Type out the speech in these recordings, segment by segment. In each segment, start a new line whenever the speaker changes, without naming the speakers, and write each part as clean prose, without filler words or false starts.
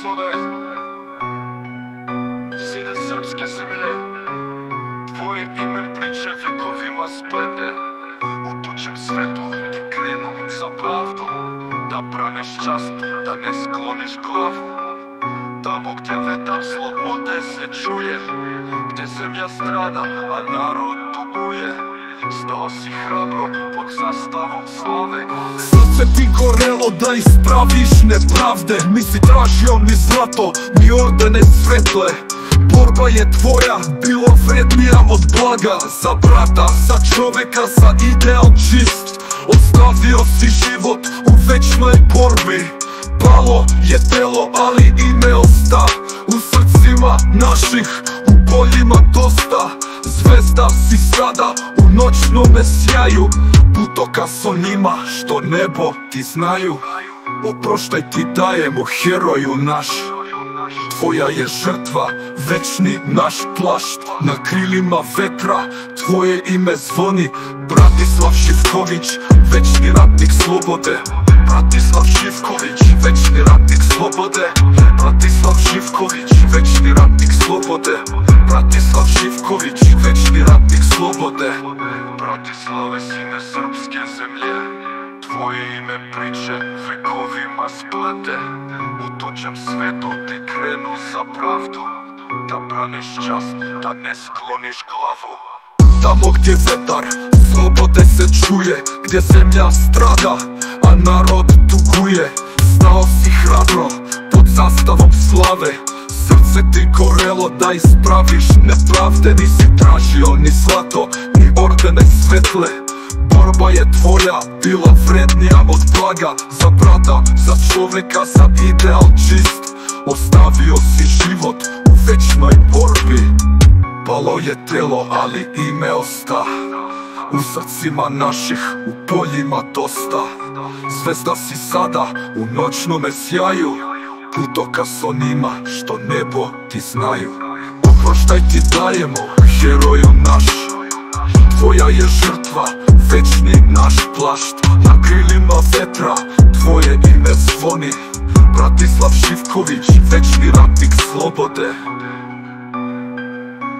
slove. Sine srpske zemlje, tvoje ime priče vekovima splete. U tuđem svetu ti krenu za pravdu, da braneš čast, da ne skloniš glavu. Tamo gdje vetar slobode se čuje, gdje zemlja strada, a narod tuguje. Stao si hrabro pod zastavom slave.
Srce ti gorelo da ispraviš nepravde. Nisi tražio ni zlato, ni ordene svetle. Borba je tvoja bilo vrednija od blaga. Za brata, za čoveka, za ideal čist. Ostavio si život u večnoj borbi. Palo je telo, ali ime osta. U srcima naših, u boljima dosta. Zvezda si sada u noćnome sjaju. Putokaz o njima što nebo ti znaju. Oproštaj ti dajemo heroju naš. Tvoja je žrtva, večni naš plašt. Na krilima vetra tvoje ime zvoni. Bratislav Živković, večni ratnik slobode. Bratislav Živković, večni ratnik slobode. Bratislav Živković, večni ratnik slobode. Bratislav Živković, večni ratnik slobode.
Bratislave, sine srpske zemlje, tvoje ime priče vekovima splete. U tuđem svetu ti krenu za pravdu, da braniš čast, da ne skloniš glavu.
Tamo gdje vetar slobode se čuje, gdje zemlja strada, a narod tuguje. Stao si hrabro pod zastavom slave. Srce ti gorelo da ispraviš nepravde. Nisi tražio ni zlato, ni ordene svetle. Borba je tvoja bila vrednija od blaga. Za brata, za čoveka, za ideal čist. Ostavio si život u večnoj borbi. Palo je telo, ali ime osta. U srcima naših, u poljima dosta. Zvezda si sada u noćnome sjaju. Putokaz onima što nebo ti znaju. Oproštaj ti dajemo heroju naš. Tvoja je žrtva, večni naš plašt. Na krilima vetra tvoje ime zvoni. Bratislav Živković, večni ratnik slobode.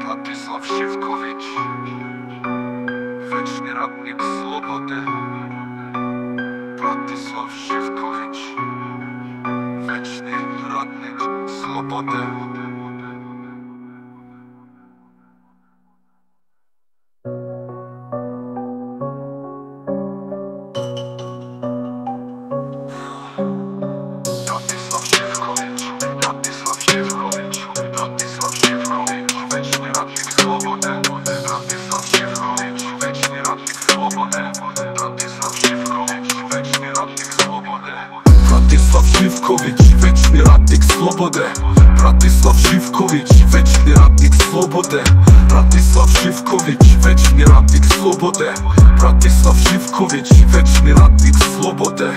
Bratislav Živković, večni ratnik slobode. Bratislav Živković, večni ratnik slobode.
Bratislav Živković, večni ratnik slobode. Bratislav Živković, večni ratnik slobode. Bratislav Živković, večni ratnik slobode. Bratislav Živković, večni ratnik slobode.